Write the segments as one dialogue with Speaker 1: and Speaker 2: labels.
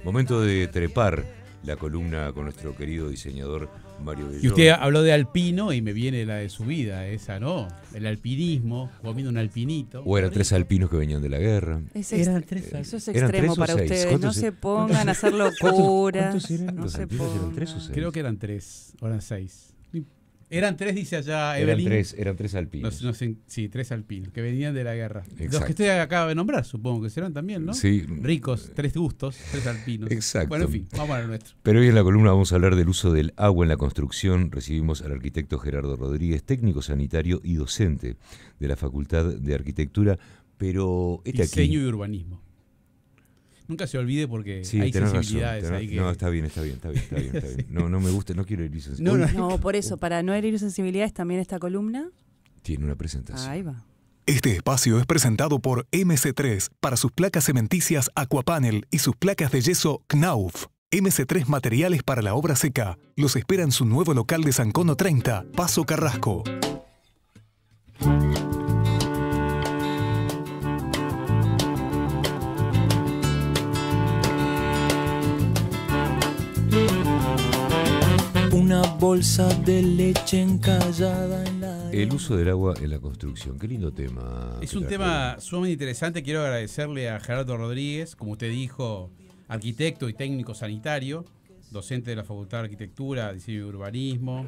Speaker 1: Momento de trepar la columna con nuestro querido diseñador Mario Bellón.
Speaker 2: Y usted habló de alpino y me viene la de su vida, esa, ¿no? El alpinismo, comiendo un alpinito.
Speaker 1: O eran 3 alpinos que venían de la guerra.
Speaker 3: Eso es
Speaker 1: ¿Eran
Speaker 3: extremo
Speaker 1: 3 o
Speaker 3: para
Speaker 1: 6?
Speaker 3: ustedes. No se pongan a hacer locuras.
Speaker 1: ¿Cuántos eran?
Speaker 3: No
Speaker 1: ¿Los
Speaker 3: se
Speaker 1: alpinos eran
Speaker 3: pongan.
Speaker 1: 3 o 6?
Speaker 2: Creo que eran 3, o eran 6. Eran 3, dice allá
Speaker 1: Eran
Speaker 2: Evelyn.
Speaker 1: 3 alpinos.
Speaker 2: No sé, sí, 3 alpinos, que venían de la guerra.
Speaker 1: Exacto.
Speaker 2: Los que usted acaba de nombrar, supongo que serán también, ¿no?
Speaker 1: Sí.
Speaker 2: Ricos, 3 gustos, 3 alpinos.
Speaker 1: Exacto.
Speaker 2: Bueno, en fin, vamos a lo nuestro.
Speaker 1: Pero hoy en la columna vamos a hablar del uso del agua en la construcción. Recibimos al arquitecto Gerardo Rodríguez, técnico sanitario y docente de la Facultad de Arquitectura. Pero
Speaker 2: Diseño y urbanismo. Nunca se olvide porque
Speaker 1: sí,
Speaker 2: hay
Speaker 1: tenés
Speaker 2: sensibilidades
Speaker 1: razón,
Speaker 2: ahí que...
Speaker 1: No, está bien. Sí. No me gusta, no quiero herir
Speaker 2: No,
Speaker 1: sensibilidades.
Speaker 3: No, por eso, para no herir sensibilidades, también esta columna.
Speaker 1: Tiene una presentación.
Speaker 3: Ahí va.
Speaker 4: Este espacio es presentado por MC3 para sus placas cementicias Aquapanel y sus placas de yeso Knauf. MC3 Materiales para la obra seca. Los espera en su nuevo local de San Cono 30, Paso Carrasco.
Speaker 5: Una bolsa de leche encallada en la...
Speaker 1: El uso del agua en la construcción. Qué lindo tema.
Speaker 2: Es un tema sumamente interesante. Quiero agradecerle a Gerardo Rodríguez, como usted dijo, arquitecto y técnico sanitario, docente de la Facultad de Arquitectura, Diseño y Urbanismo.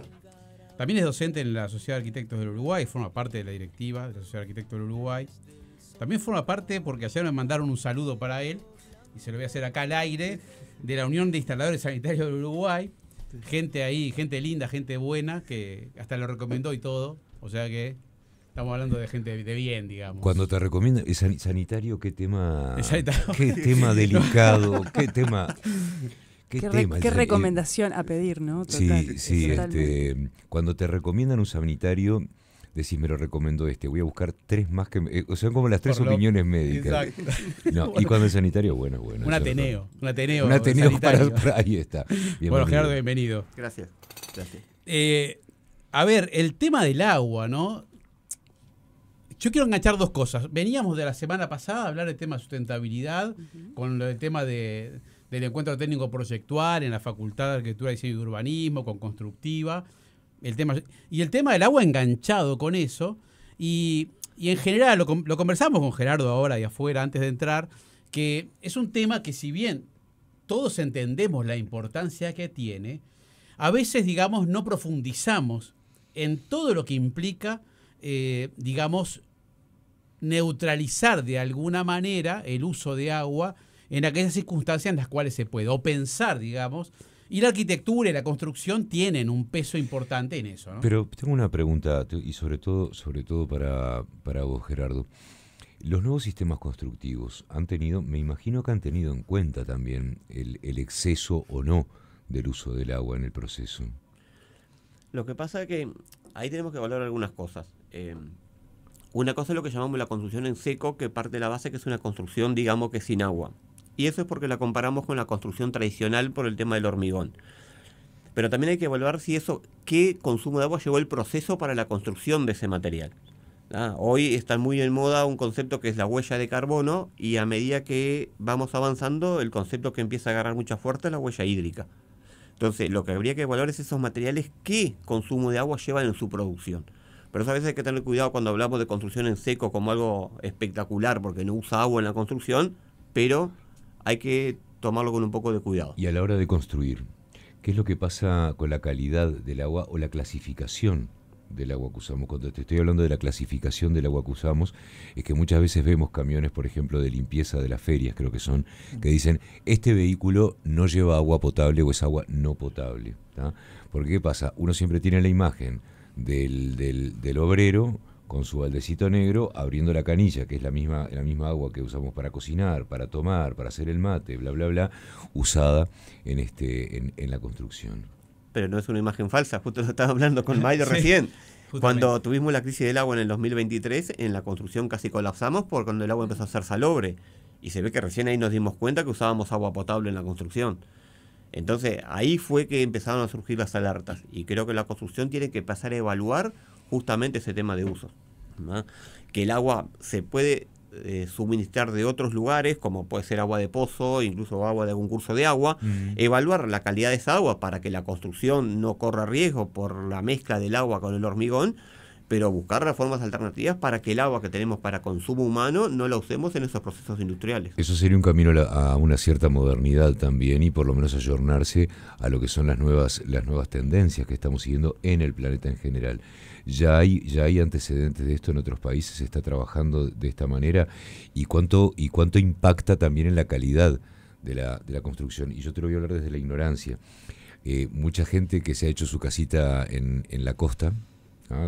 Speaker 2: También es docente en la Sociedad de Arquitectos del Uruguay, forma parte de la directiva de la Sociedad de Arquitectos del Uruguay. También forma parte, porque ayer me mandaron un saludo para él, y se lo voy a hacer acá al aire, de la Unión de Instaladores Sanitarios del Uruguay. Gente ahí, gente linda, gente buena, que hasta lo recomendó y todo. O sea que estamos hablando de gente de bien, digamos.
Speaker 1: Cuando te recomiendo, es sanitario, qué tema,
Speaker 2: Sanitario.
Speaker 1: qué tema delicado, qué tema.
Speaker 3: Qué recomendación a pedir, ¿no? Total,
Speaker 1: sí,
Speaker 3: totalmente.
Speaker 1: cuando te recomiendan un sanitario, decís, me lo recomiendo voy a buscar 3 más que... o sea, como las 3 opiniones médicas.
Speaker 2: Exacto.
Speaker 1: No, y cuando es sanitario, bueno.
Speaker 2: Un Ateneo
Speaker 1: para ahí está. Bienvenido.
Speaker 2: Bueno, Gerardo, bienvenido.
Speaker 6: Gracias.
Speaker 2: A ver, el tema del agua, ¿no? Yo quiero enganchar 2 cosas. Veníamos de la semana pasada a hablar del tema de sustentabilidad, con el tema del encuentro técnico proyectual en la Facultad de Arquitectura, Diseño y Urbanismo, con Constructiva. El tema del agua enganchado con eso. Y en general, lo conversamos con Gerardo ahora de afuera, antes de entrar, que es un tema que, si bien todos entendemos la importancia que tiene, a veces, digamos, no profundizamos en todo lo que implica, digamos, neutralizar de alguna manera el uso de agua en aquellas circunstancias en las cuales se puede, o pensar, digamos, y la arquitectura y la construcción tienen un peso importante en eso, ¿no?
Speaker 1: Pero tengo una pregunta, y sobre todo para vos, Gerardo. Los nuevos sistemas constructivos me imagino que han tenido en cuenta también el exceso o no del uso del agua en el proceso.
Speaker 6: Lo que pasa es que ahí tenemos que valorar algunas cosas. Una cosa es lo que llamamos la construcción en seco, que parte de la base que es una construcción, digamos, que sin agua. Y eso es porque la comparamos con la construcción tradicional por el tema del hormigón. Pero también hay que evaluar qué consumo de agua llevó el proceso para la construcción de ese material. Hoy está muy en moda un concepto que es la huella de carbono, y a medida que vamos avanzando, el concepto que empieza a agarrar mucha fuerza es la huella hídrica. Entonces, lo que habría que evaluar es esos materiales, qué consumo de agua llevan en su producción. Pero eso a veces hay que tener cuidado cuando hablamos de construcción en seco como algo espectacular, porque no usa agua en la construcción, pero hay que tomarlo con un poco de cuidado.
Speaker 1: Y a la hora de construir, ¿qué es lo que pasa con la calidad del agua o la clasificación del agua que usamos? Cuando te estoy hablando de la clasificación del agua que usamos, es que muchas veces vemos camiones, por ejemplo, de limpieza de las ferias, creo que son, que dicen, este vehículo no lleva agua potable o es agua no potable, ¿tá? Porque ¿qué pasa? Uno siempre tiene la imagen del obrero con su baldecito negro abriendo la canilla, que es la misma agua que usamos para cocinar, para tomar, para hacer el mate, bla, bla, bla, usada en la construcción.
Speaker 6: Pero no es una imagen falsa, justo lo estaba hablando con Mario recién. Cuando tuvimos la crisis del agua en el 2023, en la construcción casi colapsamos por cuando el agua empezó a ser salobre. Y se ve que recién ahí nos dimos cuenta que usábamos agua potable en la construcción. Entonces, ahí fue que empezaron a surgir las alertas. Y creo que la construcción tiene que pasar a evaluar justamente ese tema de usos, ¿no? Que el agua se puede suministrar de otros lugares, como puede ser agua de pozo, incluso agua de algún curso de agua, evaluar la calidad de esa agua para que la construcción no corra riesgo por la mezcla del agua con el hormigón, pero buscar las formas alternativas para que el agua que tenemos para consumo humano no la usemos en esos procesos industriales.
Speaker 1: Eso sería un camino a una cierta modernidad también, y por lo menos ayornarse a lo que son las nuevas tendencias que estamos siguiendo en el planeta en general. Ya hay antecedentes de esto en otros países, se está trabajando de esta manera, y cuánto impacta también en la calidad de la construcción. Y yo te lo voy a hablar desde la ignorancia. Mucha gente que se ha hecho su casita en la costa,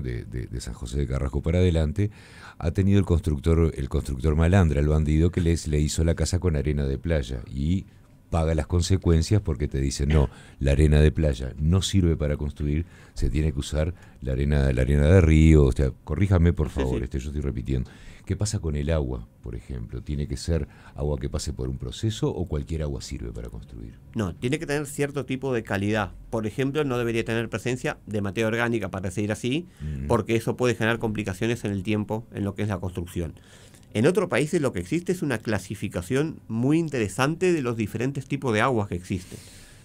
Speaker 1: de San José de Carrasco para adelante, ha tenido el constructor malandra, el bandido, que le hizo la casa con arena de playa, y paga las consecuencias porque te dicen, no, la arena de playa no sirve para construir, se tiene que usar la arena de río. O sea, corríjame por favor, yo estoy repitiendo. ¿Qué pasa con el agua, por ejemplo? ¿Tiene que ser agua que pase por un proceso o cualquier agua sirve para construir?
Speaker 6: No, tiene que tener cierto tipo de calidad. Por ejemplo, no debería tener presencia de materia orgánica, para decir así, porque eso puede generar complicaciones en el tiempo, en lo que es la construcción. En otros países lo que existe es una clasificación muy interesante de los diferentes tipos de aguas que existen,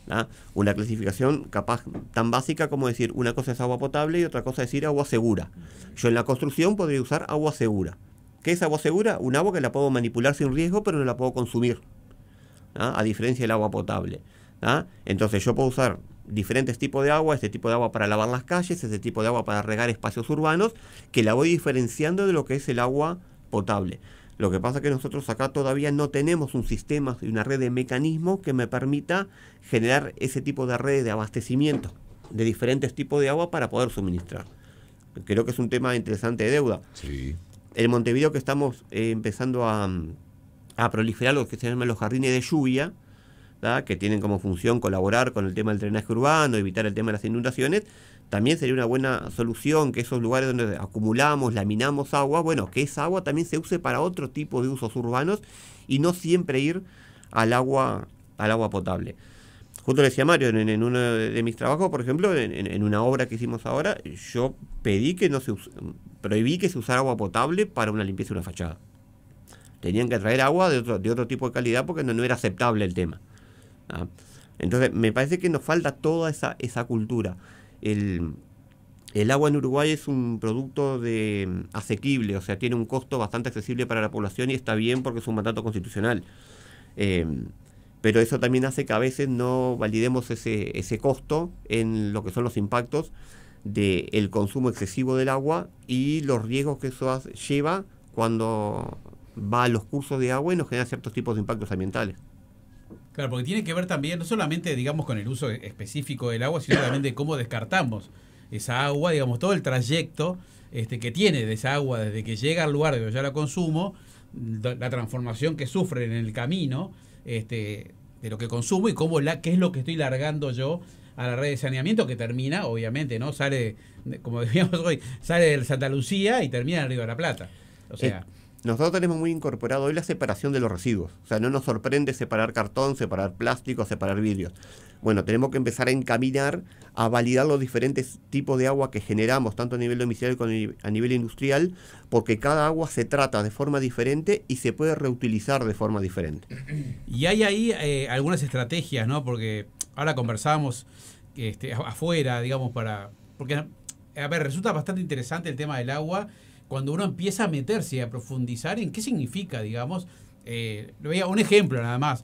Speaker 6: ¿no? Una clasificación capaz tan básica como decir, una cosa es agua potable y otra cosa es decir agua segura. Yo en la construcción podría usar agua segura. ¿Qué es agua segura? Un agua que la puedo manipular sin riesgo, pero no la puedo consumir, ¿no? A diferencia del agua potable, ¿no? Entonces yo puedo usar diferentes tipos de agua, este tipo de agua para lavar las calles, este tipo de agua para regar espacios urbanos, que la voy diferenciando de lo que es el agua potable. Lo que pasa es que nosotros acá todavía no tenemos un sistema y una red de mecanismos que me permita generar ese tipo de red de abastecimiento de diferentes tipos de agua para poder suministrar. Creo que es un tema interesante de deuda.
Speaker 1: Sí.
Speaker 6: En Montevideo, que estamos empezando a proliferar lo que se llaman los jardines de lluvia, ¿verdad?, que tienen como función colaborar con el tema del drenaje urbano, evitar el tema de las inundaciones. También sería una buena solución que esos lugares donde acumulamos, laminamos agua, bueno, que esa agua también se use para otro tipo de usos urbanos y no siempre ir al agua potable. Justo le decía Mario, en uno de mis trabajos, por ejemplo, en una obra que hicimos ahora, yo prohibí que se usara agua potable para una limpieza de una fachada. Tenían que traer agua de otro tipo de calidad porque no era aceptable el tema, ¿no? Entonces, me parece que nos falta toda esa cultura. El agua en Uruguay es un producto asequible, o sea, tiene un costo bastante accesible para la población y está bien porque es un mandato constitucional. Pero eso también hace que a veces no validemos ese costo en lo que son los impactos del consumo excesivo del agua y los riesgos que eso lleva cuando va a los cursos de agua y nos genera ciertos tipos de impactos ambientales.
Speaker 2: Claro, porque tiene que ver también, no solamente, digamos, con el uso específico del agua, sino también de cómo descartamos esa agua, digamos, todo el trayecto que tiene de esa agua desde que llega al lugar donde yo la consumo, la transformación que sufre en el camino, de lo que consumo y qué es lo que estoy largando yo a la red de saneamiento, que termina, obviamente, ¿no? Sale, como decíamos hoy, sale de Santa Lucía y termina en el Río de la Plata. O sea,
Speaker 6: nosotros tenemos muy incorporado hoy la separación de los residuos. O sea, no nos sorprende separar cartón, separar plástico, separar vidrios. Bueno, tenemos que empezar a encaminar, a validar los diferentes tipos de agua que generamos, tanto a nivel domiciliario como a nivel industrial, porque cada agua se trata de forma diferente y se puede reutilizar de forma diferente.
Speaker 2: Y hay ahí algunas estrategias, ¿no? Porque ahora conversábamos afuera, digamos, porque, a ver, resulta bastante interesante el tema del agua cuando uno empieza a meterse y a profundizar en qué significa, digamos. Un ejemplo nada más.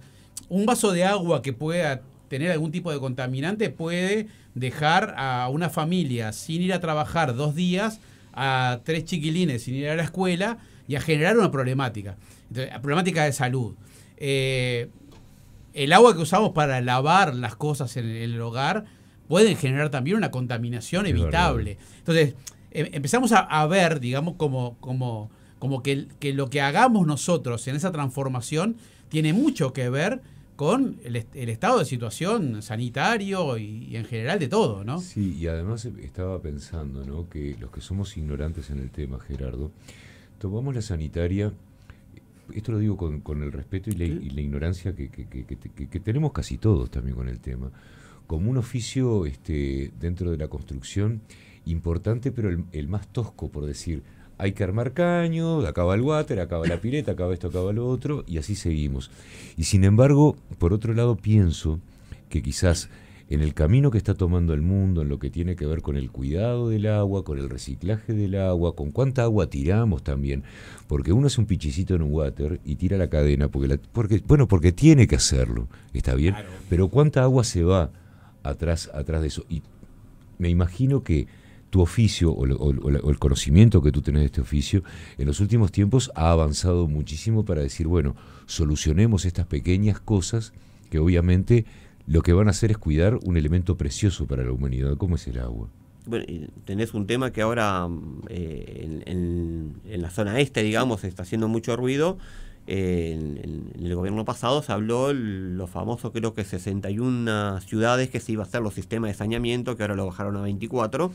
Speaker 2: Un vaso de agua que pueda tener algún tipo de contaminante puede dejar a una familia sin ir a trabajar 2 días, a 3 chiquilines sin ir a la escuela y a generar una problemática. Entonces, problemática de salud. El agua que usamos para lavar las cosas en el hogar pueden generar también una contaminación evitable. Entonces, empezamos a ver, digamos, como que lo que hagamos nosotros en esa transformación tiene mucho que ver con el estado de situación sanitario y en general de todo, ¿no?
Speaker 1: Sí, y además estaba pensando, ¿no?, que los que somos ignorantes en el tema, Gerardo, tomamos la sanitaria, esto lo digo con el respeto y la ignorancia que tenemos casi todos también con el tema, como un oficio dentro de la construcción importante, pero el más tosco, por decir. hay que armar caño, acaba el water, acaba la pileta, acaba esto, acaba lo otro, y así seguimos. Y sin embargo, por otro lado, pienso que quizás en el camino que está tomando el mundo, en lo que tiene que ver con el cuidado del agua, con el reciclaje del agua, con cuánta agua tiramos también, porque uno hace un pichicito en un water y tira la cadena, porque tiene que hacerlo, está bien, claro. Pero cuánta agua se va atrás de eso. Y me imagino que tu oficio o el conocimiento que tú tenés de este oficio en los últimos tiempos ha avanzado muchísimo para decir, bueno, solucionemos estas pequeñas cosas que obviamente lo que van a hacer es cuidar un elemento precioso para la humanidad, como es el agua.
Speaker 6: Bueno, tenés un tema que ahora en la zona este, digamos, está haciendo mucho ruido. En el gobierno pasado se habló lo famoso, creo que 61 ciudades que se iba a hacer los sistemas de saneamiento, que ahora lo bajaron a 24,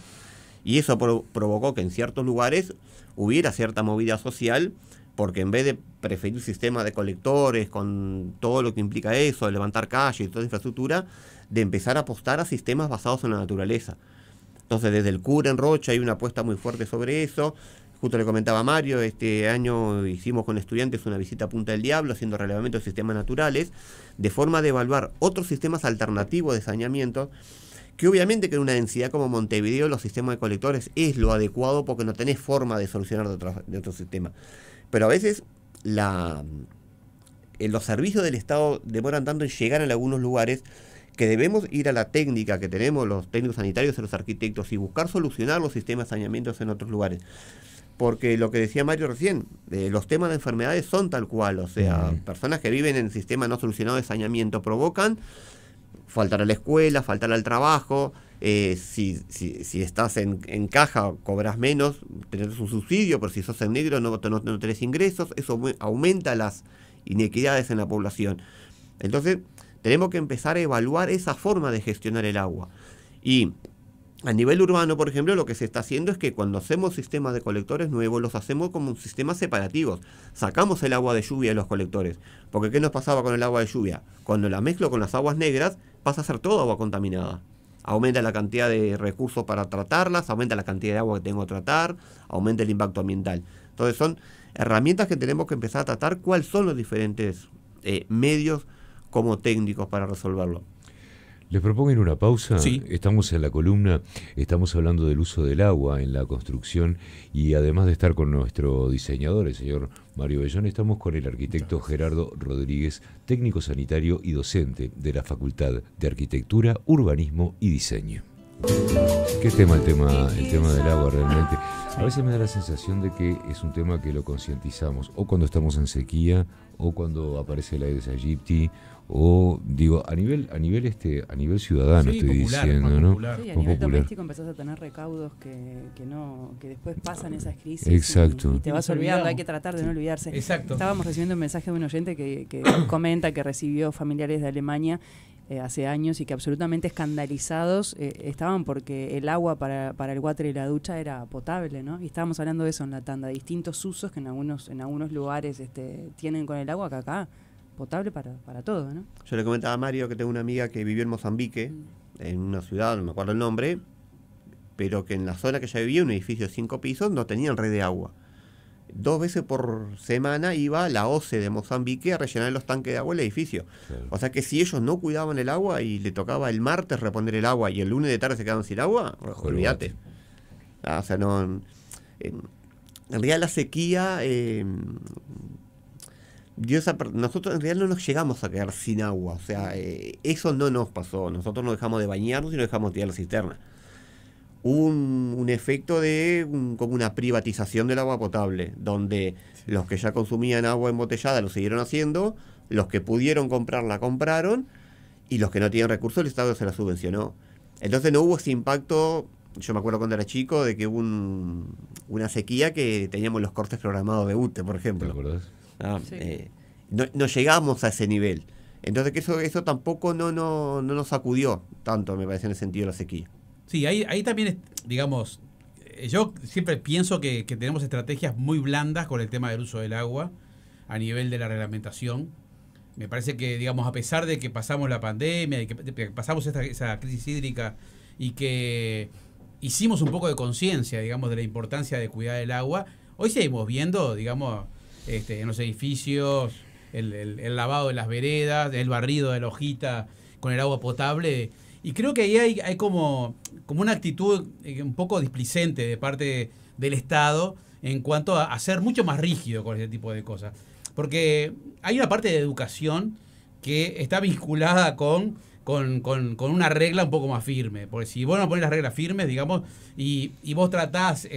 Speaker 6: y eso provocó que en ciertos lugares hubiera cierta movida social, porque en vez de preferir sistemas de colectores con todo lo que implica eso, de levantar calles y toda infraestructura, de empezar a apostar a sistemas basados en la naturaleza. Entonces desde el CUR en Rocha hay una apuesta muy fuerte sobre eso. Justo le comentaba a Mario, este año hicimos con estudiantes una visita a Punta del Diablo haciendo relevamiento de sistemas naturales, de forma de evaluar otros sistemas alternativos de saneamiento, que obviamente que en una densidad como Montevideo los sistemas de colectores es lo adecuado porque no tenés forma de solucionar de otro sistema. Pero a veces los servicios del Estado demoran tanto en llegar en algunos lugares que debemos ir a la técnica que tenemos los técnicos sanitarios y los arquitectos y buscar solucionar los sistemas de saneamientos en otros lugares. Porque lo que decía Mario recién, los temas de enfermedades son tal cual, o sea, personas que viven en sistemas no solucionados de saneamiento provocan faltar a la escuela, faltar al trabajo, si estás en caja cobras menos, tenés un subsidio, pero si sos en negro no tenés ingresos, eso aumenta las inequidades en la población. Entonces tenemos que empezar a evaluar esa forma de gestionar el agua. Y a nivel urbano, por ejemplo, lo que se está haciendo es que cuando hacemos sistemas de colectores nuevos, los hacemos como sistemas separativos. Sacamos el agua de lluvia de los colectores. Porque ¿qué nos pasaba con el agua de lluvia? Cuando la mezclo con las aguas negras, pasa a ser toda agua contaminada. Aumenta la cantidad de recursos para tratarlas, aumenta la cantidad de agua que tengo que tratar, aumenta el impacto ambiental. Entonces son herramientas que tenemos que empezar a tratar cuáles son los diferentes medios como técnicos para resolverlo.
Speaker 1: Les propongo ir a una pausa.
Speaker 2: Sí.
Speaker 1: Estamos en la columna, estamos hablando del uso del agua en la construcción y además de estar con nuestro diseñador, el señor Mario Bellón, estamos con el arquitecto Gerardo Rodríguez, técnico sanitario y docente de la Facultad de Arquitectura, Urbanismo y Diseño. ¿Qué tema el tema del agua realmente? A veces me da la sensación de que es un tema que lo concientizamos o cuando estamos en sequía o cuando aparece el Aedes aegypti o digo a nivel ciudadano, sí, estoy popular, diciendo, ¿no?
Speaker 3: Popular. Sí, a nivel doméstico empezás a tener recaudos que después pasan esas crisis.
Speaker 1: Exacto.
Speaker 3: Y te vas olvidando, hay que tratar de no olvidarse.
Speaker 2: Exacto.
Speaker 3: Estábamos recibiendo un mensaje de un oyente que comenta que recibió familiares de Alemania hace años y que absolutamente escandalizados estaban porque el agua para el water y la ducha era potable, ¿no? Y estábamos hablando de eso en la tanda, distintos usos que en algunos lugares tienen con el agua, que acá potable para todo, ¿no?
Speaker 6: Yo le comentaba a Mario que tengo una amiga que vivió en Mozambique, en una ciudad, no me acuerdo el nombre, pero que en la zona que ella vivía, un edificio de 5 pisos, no tenían red de agua. 2 veces por semana iba la OCE de Mozambique a rellenar los tanques de agua del edificio. Claro. O sea que si ellos no cuidaban el agua y le tocaba el martes reponer el agua y el lunes de tarde se quedaban sin agua, olvídate. O sea, no. En realidad la sequía, nosotros en realidad no nos llegamos a quedar sin agua. O sea, eso no nos pasó. Nosotros no dejamos de bañarnos y no dejamos de tirar la cisterna. Hubo un efecto de como una privatización del agua potable, donde los que ya consumían agua embotellada lo siguieron haciendo, los que pudieron comprarla compraron, y los que no tienen recursos el Estado se la subvencionó. Entonces no hubo ese impacto. Yo me acuerdo cuando era chico de que hubo una sequía que teníamos los cortes programados de UTE, por ejemplo.
Speaker 1: ¿Te acordás?
Speaker 6: Sí. No llegamos a ese nivel. Entonces que eso tampoco no nos sacudió tanto, me parece, en el sentido de la sequía.
Speaker 2: Sí, ahí también, digamos, yo siempre pienso que tenemos estrategias muy blandas con el tema del uso del agua a nivel de la reglamentación. Me parece que, digamos, a pesar de que pasamos la pandemia, y que pasamos esa crisis hídrica y que hicimos un poco de conciencia, digamos, de la importancia de cuidar el agua, Hoy seguimos viendo, digamos, en los edificios, el lavado de las veredas, el barrido de la hojita con el agua potable. Y creo que ahí hay como una actitud un poco displicente de parte del Estado en cuanto a ser mucho más rígido con ese tipo de cosas. Porque hay una parte de educación que está vinculada con una regla un poco más firme. Porque si vos no pones las reglas firmes, digamos, y vos tratás,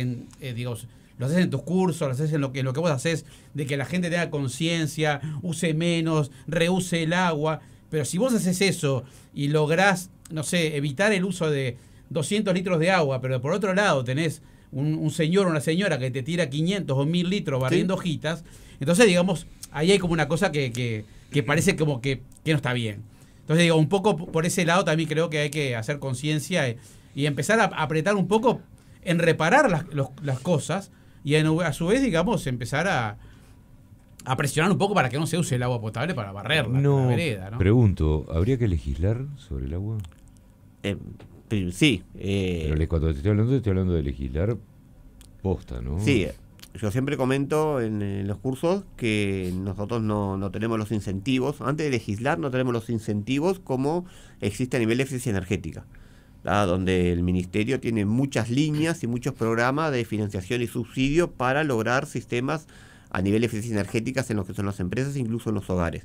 Speaker 2: digamos, lo haces en tus cursos, lo haces en lo que vos haces, de que la gente tenga conciencia, use menos, reuse el agua. Pero si vos haces eso y lográs, no sé, evitar el uso de 200 litros de agua, pero por otro lado tenés un señor o una señora que te tira 500 o 1000 litros barriendo hojitas, entonces, digamos, ahí hay como una cosa que parece como que no está bien. Entonces, digo, un poco por ese lado también creo que hay que hacer conciencia y empezar a apretar un poco en reparar las cosas y a su vez, digamos, empezar a presionar un poco para que no se use el agua potable para barrer la vereda, ¿no?
Speaker 1: Pregunto, ¿habría que legislar sobre el agua?
Speaker 6: Sí.
Speaker 1: Pero cuando te estoy hablando de legislar posta, ¿no?
Speaker 6: Sí, yo siempre comento en los cursos que nosotros no tenemos los incentivos, antes de legislar no tenemos los incentivos como existe a nivel de eficiencia energética, ¿verdad? Donde el ministerio tiene muchas líneas y muchos programas de financiación y subsidio para lograr sistemas a nivel de eficiencia energética en lo que son las empresas, incluso en los hogares.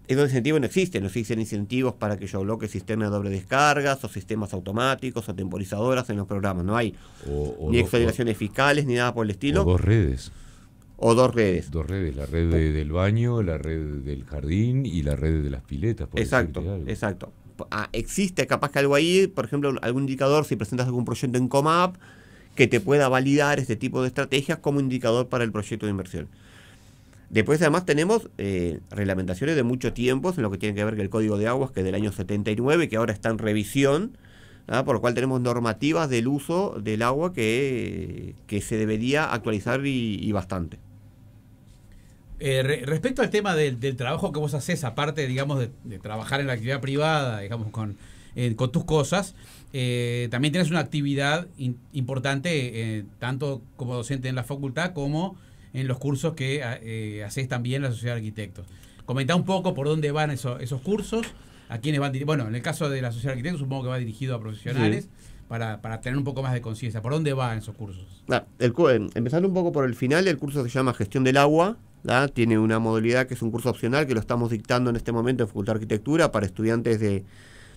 Speaker 6: Esos incentivos no existen incentivos para que yo bloque sistemas de doble descargas o sistemas automáticos o temporizadoras en los programas, no hay ni exoneraciones fiscales ni nada por el estilo.
Speaker 1: O dos redes.
Speaker 6: Dos redes,
Speaker 1: la red del baño, la red del jardín y la red de las piletas.
Speaker 6: Exacto. Existe capaz que algo ahí, por ejemplo, algún indicador, si presentas algún proyecto en Comap, que te pueda validar este tipo de estrategias como indicador para el proyecto de inversión. Después además tenemos reglamentaciones de mucho tiempo en lo que tiene que ver con el Código de Aguas, que es del año 79, que ahora está en revisión, ¿verdad? Por lo cual tenemos normativas del uso del agua que se debería actualizar y bastante.
Speaker 2: Respecto al tema del trabajo que vos haces, aparte, digamos, de trabajar en la actividad privada, digamos, con tus cosas, también tienes una actividad importante, tanto como docente en la facultad como en los cursos que haces también en la Sociedad de Arquitectos. Comentá un poco por dónde van esos cursos, a quiénes van dirigidos. Bueno, en el caso de la Sociedad de Arquitectos supongo que va dirigido a profesionales, sí, para tener un poco más de conciencia. ¿Por dónde van esos cursos?
Speaker 6: Empezando un poco por el final, el curso se llama Gestión del Agua, ¿verdad? Tiene una modalidad que es un curso opcional que lo estamos dictando en este momento en Facultad de Arquitectura para estudiantes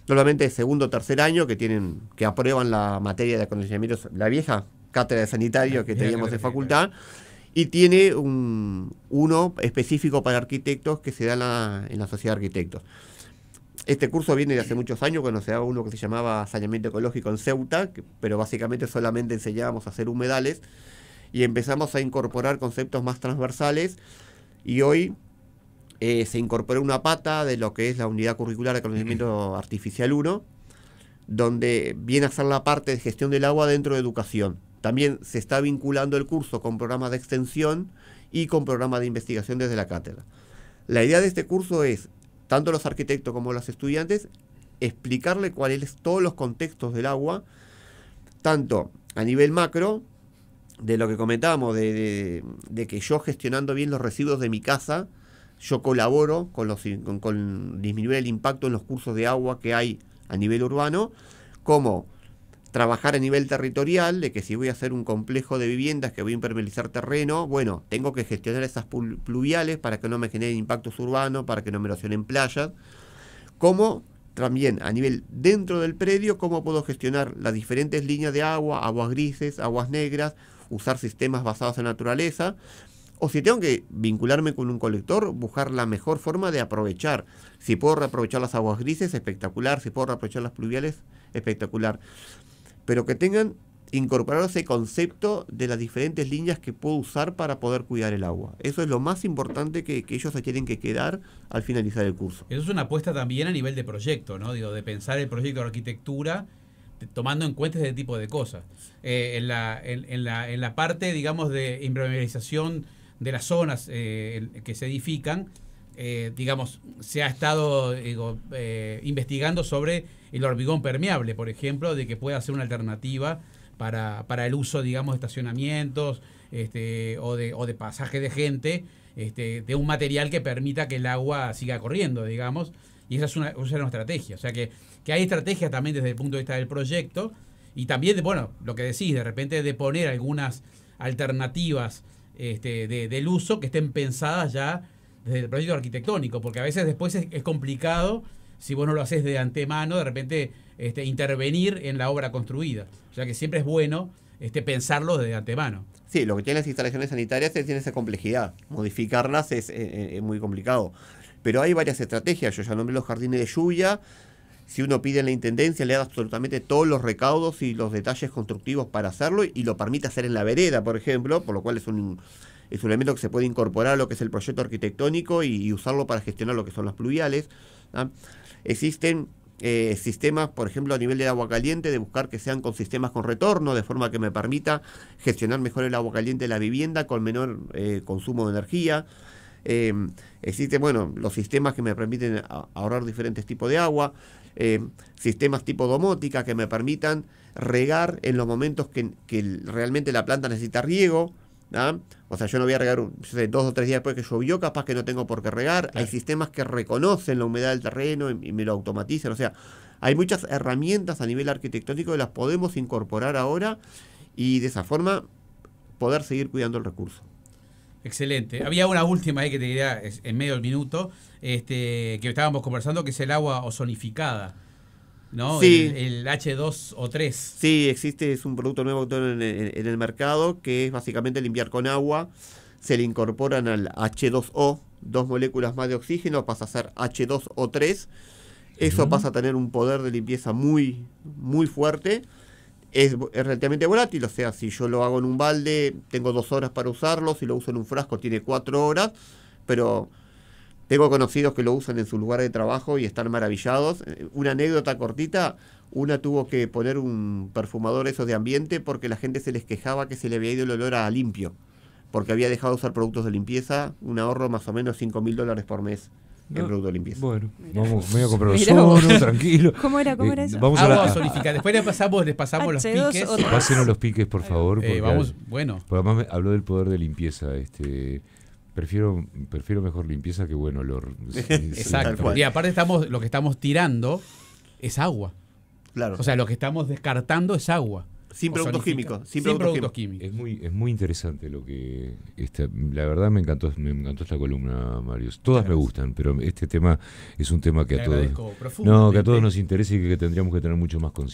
Speaker 6: normalmente de segundo o tercer año que aprueban la materia de acondicionamientos, la vieja cátedra de sanitario que teníamos en facultad. Y tiene uno específico para arquitectos que se da en la Sociedad de Arquitectos. Este curso viene de hace muchos años, cuando se daba uno que se llamaba Saneamiento Ecológico en Ceuta, pero básicamente solamente enseñábamos a hacer humedales y empezamos a incorporar conceptos más transversales y hoy se incorporó una pata de lo que es la Unidad Curricular de Conocimiento Artificial 1, donde viene a ser la parte de gestión del agua dentro de educación. También se está vinculando el curso con programas de extensión y con programas de investigación desde la cátedra. La idea de este curso es, tanto los arquitectos como los estudiantes, explicarle cuáles son todos los contextos del agua, tanto a nivel macro, de lo que comentábamos, de que yo gestionando bien los residuos de mi casa, yo colaboro con disminuir el impacto en los cursos de agua que hay a nivel urbano, como trabajar a nivel territorial, de que si voy a hacer un complejo de viviendas que voy a impermeabilizar terreno, bueno, tengo que gestionar esas pluviales para que no me generen impactos urbanos, para que no me erosionen playas, como también a nivel dentro del predio, cómo puedo gestionar las diferentes líneas de agua, aguas grises, aguas negras, usar sistemas basados en naturaleza, o si tengo que vincularme con un colector, buscar la mejor forma de aprovechar. Si puedo reaprovechar las aguas grises, espectacular, si puedo reaprovechar las pluviales, espectacular. Pero que tengan incorporado ese concepto de las diferentes líneas que puedo usar para poder cuidar el agua. Eso es lo más importante que ellos se tienen que quedar al finalizar el curso.
Speaker 2: Eso es una apuesta también a nivel de proyecto, ¿no? Digo, de pensar el proyecto de arquitectura tomando en cuenta este tipo de cosas. En la parte, digamos, de impermeabilización de las zonas que se edifican, digamos, se ha estado investigando sobre el hormigón permeable, por ejemplo, de que pueda ser una alternativa para el uso, digamos, de estacionamientos o de pasaje de gente, de un material que permita que el agua siga corriendo, digamos, y esa es una estrategia. O sea que hay estrategias también desde el punto de vista del proyecto, y también, bueno, lo que decís, de repente de poner algunas alternativas del uso que estén pensadas ya desde el proyecto arquitectónico, porque a veces después es complicado, si vos no lo haces de antemano, de repente intervenir en la obra construida. O sea que siempre es bueno pensarlo de antemano.
Speaker 6: Sí, lo que tienen las instalaciones sanitarias tiene esa complejidad. Modificarlas es muy complicado. Pero hay varias estrategias. Yo ya nombré los jardines de lluvia. Si uno pide en la intendencia, le da absolutamente todos los recaudos y los detalles constructivos para hacerlo y lo permite hacer en la vereda, por ejemplo, por lo cual es un elemento que se puede incorporar a lo que es el proyecto arquitectónico y usarlo para gestionar lo que son las pluviales, ¿no? Existen sistemas, por ejemplo, a nivel del agua caliente, de buscar que sean con sistemas con retorno, de forma que me permita gestionar mejor el agua caliente de la vivienda con menor consumo de energía. Existen, bueno, los sistemas que me permiten ahorrar diferentes tipos de agua, sistemas tipo domótica que me permitan regar en los momentos que realmente la planta necesita riego, ¿no? O sea, yo no voy a regar 2 o 3 días después que llovió, capaz que no tengo por qué regar. Hay sistemas que reconocen la humedad del terreno y me lo automatizan. O sea, hay muchas herramientas a nivel arquitectónico que las podemos incorporar ahora y de esa forma poder seguir cuidando el recurso.
Speaker 2: Excelente. Había una última ahí que te diría en medio del minuto, que estábamos conversando, que es el agua ozonificada, ¿no?
Speaker 6: Sí.
Speaker 2: El H2O3.
Speaker 6: Sí, existe, es un producto nuevo en el mercado, que es básicamente limpiar con agua. Se le incorporan al H2O 2 moléculas más de oxígeno, pasa a ser H2O3. Eso pasa a tener un poder de limpieza muy, muy fuerte. Es relativamente volátil, o sea, si yo lo hago en un balde, tengo 2 horas para usarlo. Si lo uso en un frasco, tiene 4 horas. Pero tengo conocidos que lo usan en su lugar de trabajo y están maravillados. Una anécdota cortita: una tuvo que poner un perfumador esos de ambiente porque la gente se les quejaba que se le había ido el olor a limpio, porque había dejado de usar productos de limpieza. Un ahorro más o menos $5.000 por mes en producto de limpieza.
Speaker 1: Bueno, me voy a comprar uno, tranquilo.
Speaker 3: ¿Cómo era eso?
Speaker 1: Vamos
Speaker 2: Agua ozonificada. Después les pasamos los piques.
Speaker 1: Pásenos los piques, por favor. Porque
Speaker 2: bueno.
Speaker 1: Porque además habló del poder de limpieza. Prefiero mejor limpieza que buen olor.
Speaker 2: Exacto. Y aparte lo que estamos tirando es agua.
Speaker 6: Claro.
Speaker 2: O sea, lo que estamos descartando es agua.
Speaker 6: Sin productos químicos.
Speaker 2: Sin productos químicos.
Speaker 1: Es muy interesante lo que... la verdad me encantó esta columna, Marius. Todas me gustan, pero este tema es un tema que a todos...
Speaker 2: Que a todos
Speaker 1: nos interesa y que tendríamos que tener mucho más conciencia.